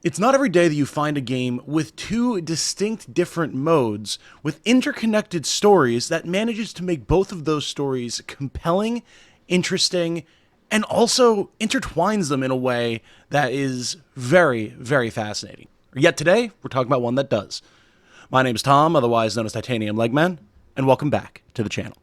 It's not every day that you find a game with two distinct different modes with interconnected stories that manages to make both of those stories compelling, interesting, and also intertwines them in a way that is very, very fascinating. Yet today, we're talking about one that does. My name is Tom, otherwise known as Titanium Legman, and welcome back to the channel.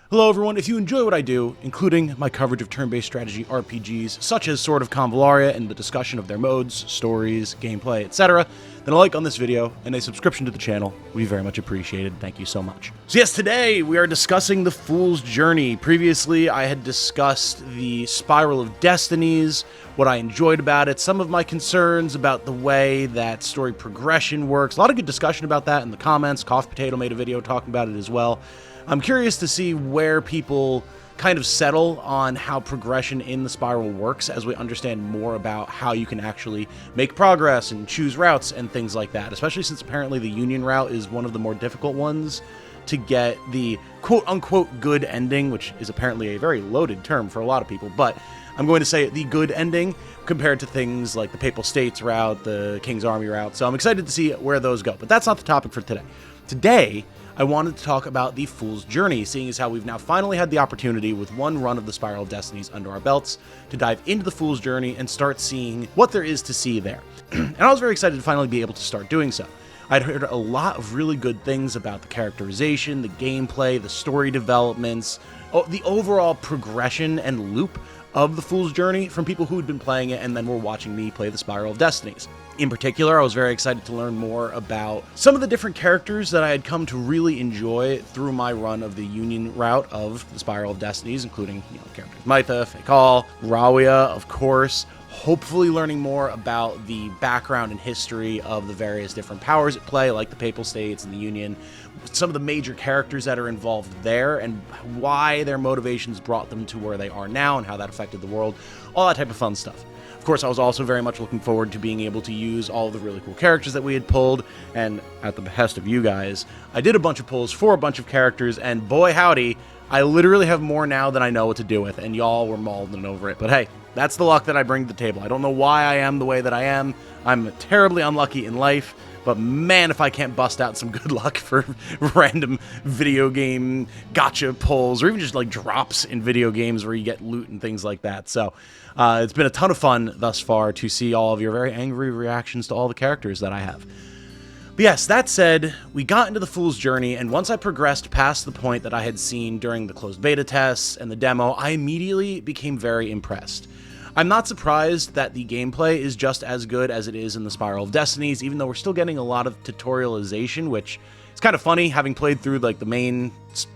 Hello everyone, if you enjoy what I do, including my coverage of turn-based strategy RPGs such as Sword of Convallaria and the discussion of their modes, stories, gameplay, etc., then a like on this video and a subscription to the channel would be very much appreciated. Thank you so much. So yes, today we are discussing The Fool's Journey. Previously, I had discussed the Spiral of Destinies, what I enjoyed about it, some of my concerns about the way that story progression works. A lot of good discussion about that in the comments. Cough Potato made a video talking about it as well. I'm curious to see where people kind of settle on how progression in the Spiral works as we understand more about how you can actually make progress and choose routes and things like that, especially since apparently the Union route is one of the more difficult ones to get the quote-unquote good ending, which is apparently a very loaded term for a lot of people, but I'm going to say the good ending compared to things like the Papal States route, the King's Army route, so I'm excited to see where those go, but that's not the topic for today. Today, I wanted to talk about The Fool's Journey, seeing as how we've now finally had the opportunity with one run of the Spiral of Destinies under our belts to dive into The Fool's Journey and start seeing what there is to see there. And I was very excited to finally be able to start doing so. I'd heard a lot of really good things about the characterization, the gameplay, the story developments, the overall progression and loop of The Fool's Journey from people who had been playing it and then were watching me play the Spiral of Destinies. In particular, I was very excited to learn more about some of the different characters that I had come to really enjoy through my run of the Union route of the Spiral of Destinies, including, characters Mytha, Faekal, Rawia, of course. Hopefully learning more about the background and history of the various different powers at play, like the Papal States and the Union, some of the major characters that are involved there, and why their motivations brought them to where they are now, and how that affected the world, all that type of fun stuff. Of course, I was also very much looking forward to being able to use all the really cool characters that we had pulled, and at the behest of you guys, I did a bunch of pulls for a bunch of characters, and boy howdy, I literally have more now than I know what to do with, and y'all were mulling over it, but hey, that's the luck that I bring to the table. I don't know why I am the way that I am. I'm terribly unlucky in life, but man, if I can't bust out some good luck for random video game gotcha pulls, or even just like drops in video games where you get loot and things like that. So it's been a ton of fun thus far to see all of your very angry reactions to all the characters that I have. But yes, that said, we got into The Fool's Journey, and once I progressed past the point that I had seen during the closed beta tests and the demo, I immediately became very impressed. I'm not surprised that the gameplay is just as good as it is in the Spiral of Destinies, even though we're still getting a lot of tutorialization, which is kind of funny, having played through like the main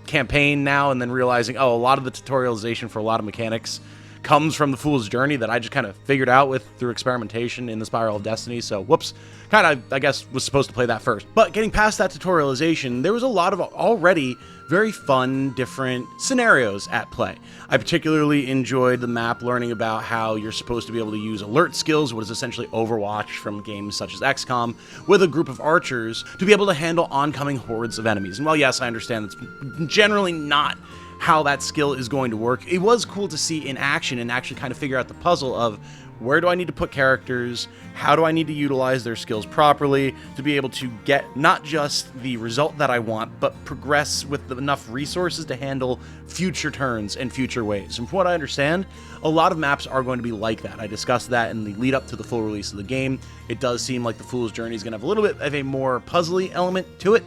campaign now and then realizing, oh, a lot of the tutorialization for a lot of mechanics comes from The Fool's Journey that I just kind of figured out through experimentation in the Spiral of Destiny, so whoops, kind of, I guess, was supposed to play that first. But getting past that tutorialization, there was a lot of already very fun, different scenarios at play. I particularly enjoyed the map learning about how you're supposed to be able to use alert skills, what is essentially Overwatch from games such as XCOM, with a group of archers to be able to handle oncoming hordes of enemies. And while yes, I understand that's generally not how that skill is going to work, it was cool to see in action and actually kind of figure out the puzzle of where do I need to put characters, how do I need to utilize their skills properly to be able to get not just the result that I want, but progress with enough resources to handle future turns and future waves. And from what I understand, a lot of maps are going to be like that. I discussed that in the lead up to the full release of the game. It does seem like The Fool's Journey is going to have a little bit of a more puzzly element to it.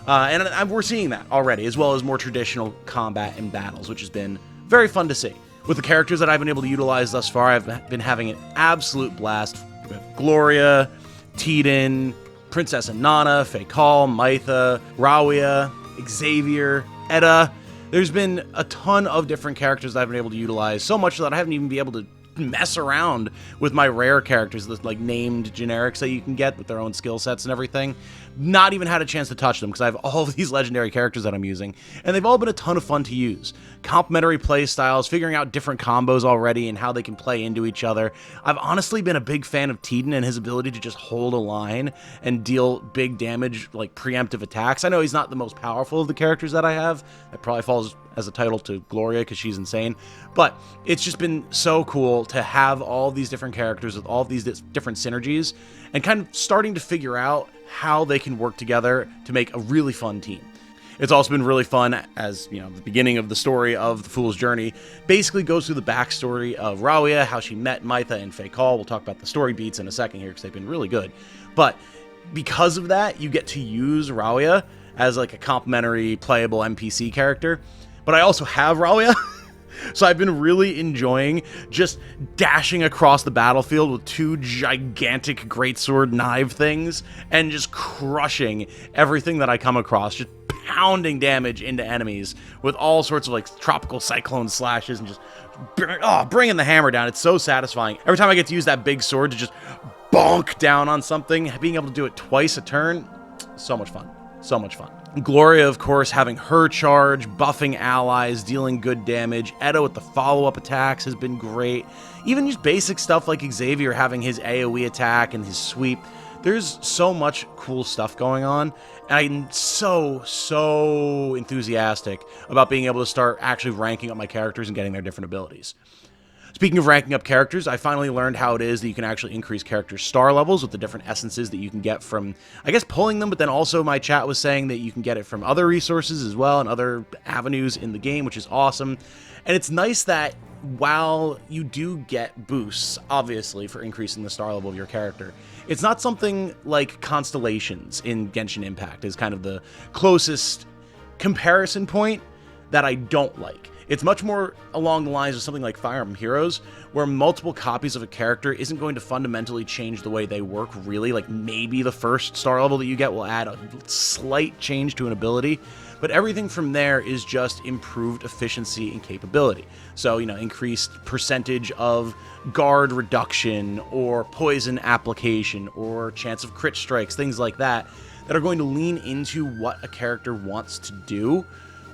And we're seeing that already, as well as more traditional combat and battles, which has been very fun to see. With the characters that I've been able to utilize thus far, I've been having an absolute blast with Gloria, Tiden, Princess Anana, Faekal, Mytha, Rawia, Xavier, Edda. There's been a ton of different characters that I've been able to utilize, so much that I haven't even been able to mess around with my rare characters, the like named generics that you can get with their own skill sets and everything. Not even had a chance to touch them because I have all of these legendary characters that I'm using, and they've all been a ton of fun to use. Complementary play styles, figuring out different combos already and how they can play into each other. I've honestly been a big fan of Teden and his ability to just hold a line and deal big damage, like preemptive attacks. I know he's not the most powerful of the characters that I have. That probably falls as a title to Gloria because she's insane. But it's just been so cool to have all these different characters with all these different synergies and kind of starting to figure out how they can work together to make a really fun team. It's also been really fun as, you know, the beginning of the story of the Fool's Journey basically goes through the backstory of Rauia, how she met Mytha and Faykal. We'll talk about the story beats in a second here because they've been really good. But because of that, you get to use Rauia as like a complimentary playable NPC character. But I also have Rauia. So I've been really enjoying just dashing across the battlefield with two gigantic greatsword knife things and just crushing everything that I come across, just pounding damage into enemies with all sorts of like tropical cyclone slashes and just bringing the hammer down. It's so satisfying. Every time I get to use that big sword to just bonk down on something, being able to do it twice a turn, so much fun. So much fun. Gloria, of course, having her charge, buffing allies, dealing good damage. Edo with the follow-up attacks has been great. Even just basic stuff like Xavier having his AoE attack and his sweep. There's so much cool stuff going on, and I'm so enthusiastic about being able to start actually ranking up my characters and getting their different abilities. Speaking of ranking up characters, I finally learned how it is that you can actually increase characters' star levels with the different essences that you can get from, I guess, pulling them, but then also my chat was saying that you can get it from other resources as well and other avenues in the game, which is awesome. And it's nice that while you do get boosts, obviously, for increasing the star level of your character, it's not something like Constellations in Genshin Impact is kind of the closest comparison point that I don't like. It's much more along the lines of something like Fire Emblem Heroes, where multiple copies of a character isn't going to fundamentally change the way they work, really. Like, maybe the first star level that you get will add a slight change to an ability, but everything from there is just improved efficiency and capability. So, you know, increased percentage of guard reduction, or poison application, or chance of crit strikes, things like that, that are going to lean into what a character wants to do,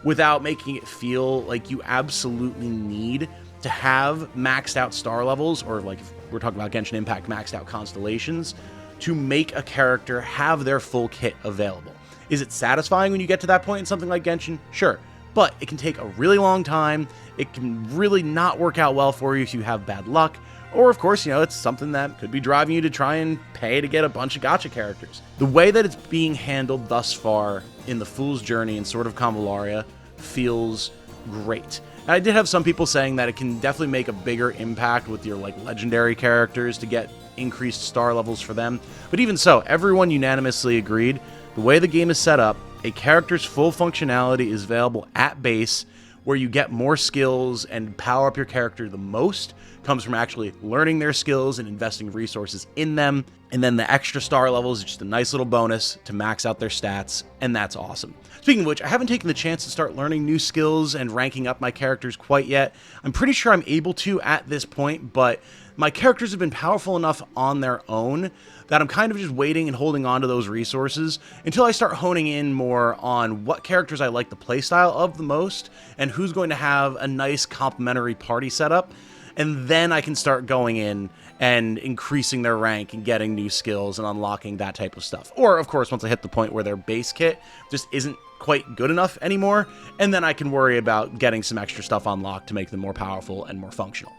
without making it feel like you absolutely need to have maxed out star levels, or like if we're talking about Genshin Impact, maxed out constellations, to make a character have their full kit available. Is it satisfying when you get to that point in something like Genshin? Sure. But it can take a really long time. It can really not work out well for you if you have bad luck. Or, of course, you know, it's something that could be driving you to try and pay to get a bunch of gacha characters. The way that it's being handled thus far in the Fool's Journey and Sword of Convallaria feels great. And I did have some people saying that it can definitely make a bigger impact with your like legendary characters to get increased star levels for them. But even so, everyone unanimously agreed the way the game is set up, a character's full functionality is available at base, where you get more skills and power up your character the most comes from actually learning their skills and investing resources in them. And then the extra star levels is just a nice little bonus to max out their stats, and that's awesome. Speaking of which, I haven't taken the chance to start learning new skills and ranking up my characters quite yet. I'm pretty sure I'm able to at this point, but my characters have been powerful enough on their own that I'm kind of just waiting and holding on to those resources until I start honing in more on what characters I like the playstyle of the most and who's going to have a nice complementary party setup. And then I can start going in and increasing their rank and getting new skills and unlocking that type of stuff. Or, of course, once I hit the point where their base kit just isn't quite good enough anymore, and then I can worry about getting some extra stuff unlocked to make them more powerful and more functional.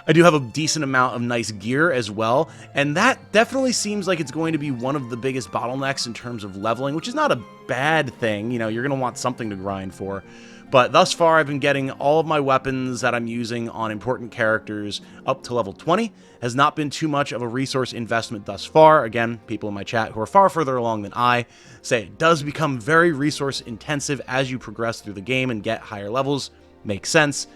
I do have a decent amount of nice gear as well, and that definitely seems like it's going to be one of the biggest bottlenecks in terms of leveling, which is not a bad thing. You know, you're going to want something to grind for. But thus far, I've been getting all of my weapons that I'm using on important characters up to level 20. Has not been too much of a resource investment thus far. Again, people in my chat who are far further along than I say it does become very resource intensive as you progress through the game and get higher levels. Makes sense.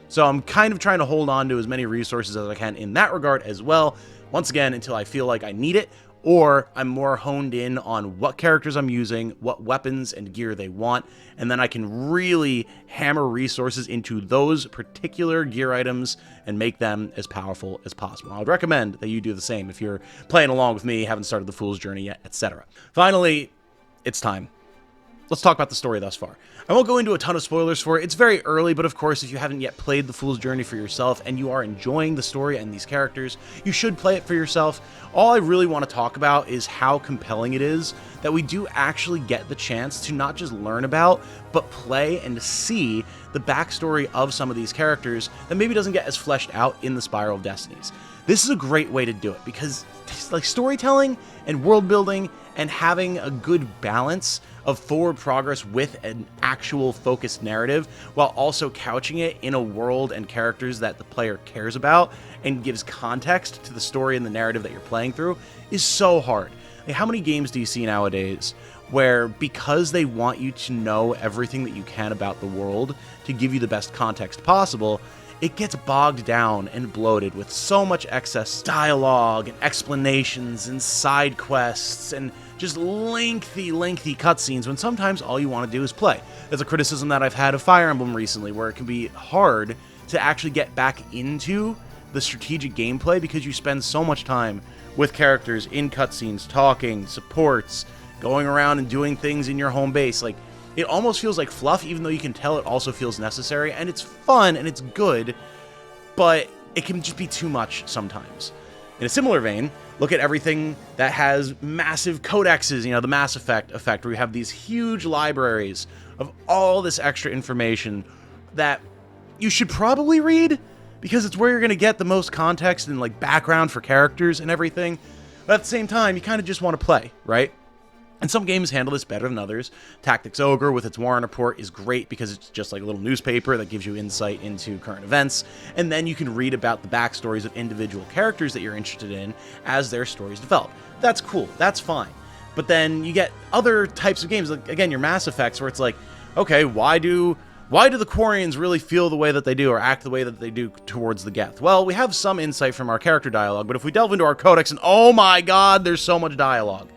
So I'm kind of trying to hold on to as many resources as I can in that regard as well. Once again, until I feel like I need it, or I'm more honed in on what characters I'm using, what weapons and gear they want, and then I can really hammer resources into those particular gear items and make them as powerful as possible. I would recommend that you do the same if you're playing along with me, haven't started the Fool's Journey yet, etc. Finally, it's time. Let's talk about the story thus far. I won't go into a ton of spoilers for it. It's very early, but of course, if you haven't yet played The Fool's Journey for yourself and you are enjoying the story and these characters, you should play it for yourself. All I really want to talk about is how compelling it is that we do actually get the chance to not just learn about, but play and see the backstory of some of these characters that maybe doesn't get as fleshed out in the Spiral of Destinies. This is a great way to do it because like storytelling and world building and having a good balance of forward progress with an actual focused narrative while also couching it in a world and characters that the player cares about and gives context to the story and the narrative that you're playing through is so hard. Like, how many games do you see nowadays where because they want you to know everything that you can about the world to give you the best context possible, it gets bogged down and bloated with so much excess dialogue and explanations and side quests and just lengthy cutscenes when sometimes all you want to do is play. There's a criticism that I've had of Fire Emblem recently where it can be hard to actually get back into the strategic gameplay because you spend so much time with characters in cutscenes, talking, supports, going around and doing things in your home base. Like, it almost feels like fluff, even though you can tell it also feels necessary, and it's fun and it's good, but it can just be too much sometimes. In a similar vein, look at everything that has massive codexes, the Mass Effect effect, where you have these huge libraries of all this extra information that you should probably read, because it's where you're going to get the most context and like background for characters and everything, but at the same time, you kind of just want to play, right? And some games handle this better than others. Tactics Ogre with its Warren Report is great because it's just like a little newspaper that gives you insight into current events, and then you can read about the backstories of individual characters that you're interested in as their stories develop. That's cool, that's fine. But then you get other types of games, like again, your Mass Effects, where it's like, okay, why do the Quarians really feel the way that they do or act the way that they do towards the Geth? Well, we have some insight from our character dialogue, but if we delve into our codex, and oh my god, there's so much dialogue.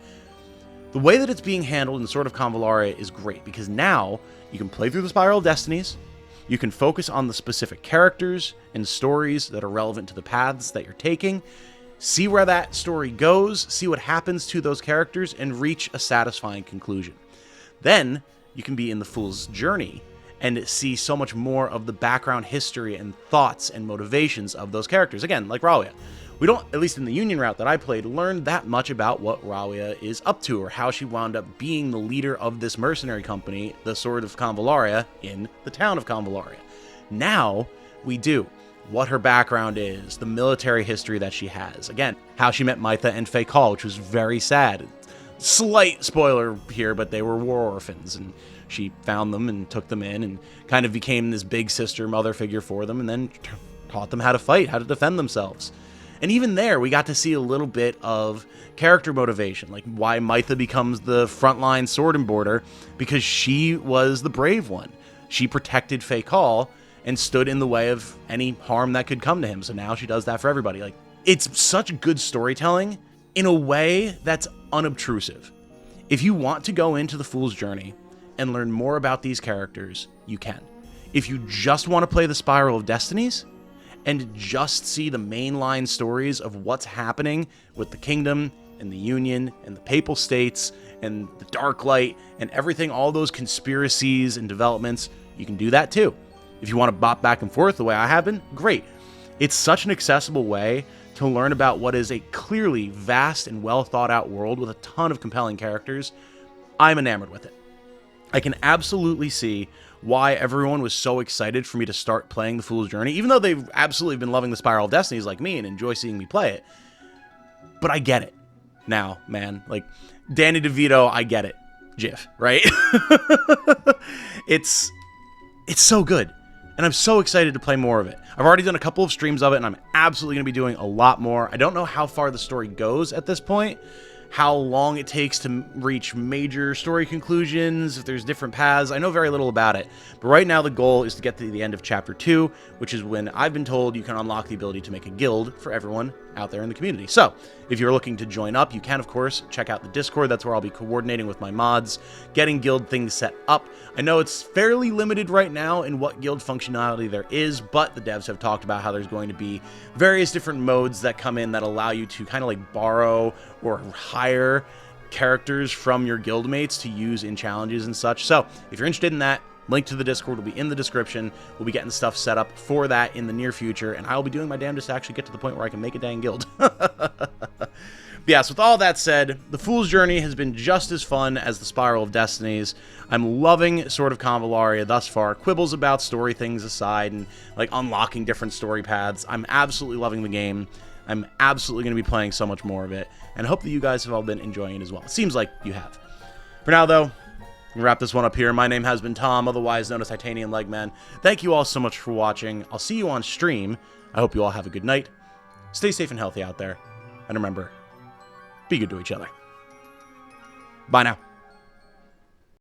The way that it's being handled in Sword of Convallaria is great, because now you can play through the Spiral of Destinies, you can focus on the specific characters and stories that are relevant to the paths that you're taking, see where that story goes, see what happens to those characters, and reach a satisfying conclusion. Then you can be in the Fool's Journey and see so much more of the background history and thoughts and motivations of those characters. Again, like Rawia. We don't, at least in the Union route that I played, learn that much about what Rawia is up to or how she wound up being the leader of this mercenary company, the Sword of Convallaria, in the town of Convallaria. Now, we do. What her background is, the military history that she has. Again, how she met Mytha and Faykal, which was very sad. Slight spoiler here, but they were war orphans, and she found them and took them in and kind of became this big sister mother figure for them, and then taught them how to fight, how to defend themselves. And even there, we got to see a little bit of character motivation, like why Mytha becomes the frontline sword and border, because she was the brave one. She protected Faykal and stood in the way of any harm that could come to him, so now she does that for everybody. Like, it's such good storytelling in a way that's unobtrusive. If you want to go into the Fool's Journey and learn more about these characters, you can. If you just want to play the Spiral of Destinies, and just see the mainline stories of what's happening with the Kingdom and the Union and the Papal States and the Dark Light and everything, all those conspiracies and developments, you can do that too. If you want to bop back and forth the way I have been, great. It's such an accessible way to learn about what is a clearly vast and well thought out world with a ton of compelling characters. I'm enamored with it. I can absolutely see why everyone was so excited for me to start playing The Fool's Journey, even though they've absolutely been loving the Spiral of Destinies like me and enjoy seeing me play it. But I get it now, man. Like, Danny DeVito, I get it. GIF, right? It's so good, and I'm so excited to play more of it. I've already done a couple of streams of it, and I'm absolutely going to be doing a lot more. I don't know how far the story goes at this point, how long it takes to reach major story conclusions, if there's different paths. I know very little about it, but right now the goal is to get to the end of Chapter 2, which is when I've been told you can unlock the ability to make a guild for everyone out there in the community. So, if you're looking to join up, you can, of course, check out the Discord. That's where I'll be coordinating with my mods, getting guild things set up. I know it's fairly limited right now in what guild functionality there is, but the devs have talked about how there's going to be various different modes that come in that allow you to kind of like borrow or hire characters from your guildmates to use in challenges and such. So, if you're interested in that, link to the Discord will be in the description. We'll be getting stuff set up for that in the near future, and I'll be doing my damnedest to actually get to the point where I can make a dang guild. Yes, with all that said, the Fool's Journey has been just as fun as the Spiral of Destinies. I'm loving Sword of Convallaria thus far. Quibbles about story things aside and like unlocking different story paths. I'm absolutely loving the game. I'm absolutely going to be playing so much more of it, and I hope that you guys have all been enjoying it as well. It seems like you have. For now, though, we'll wrap this one up here. My name has been Tom, otherwise known as Titanium Legman. Thank you all so much for watching. I'll see you on stream. I hope you all have a good night. Stay safe and healthy out there. And remember, be good to each other. Bye now.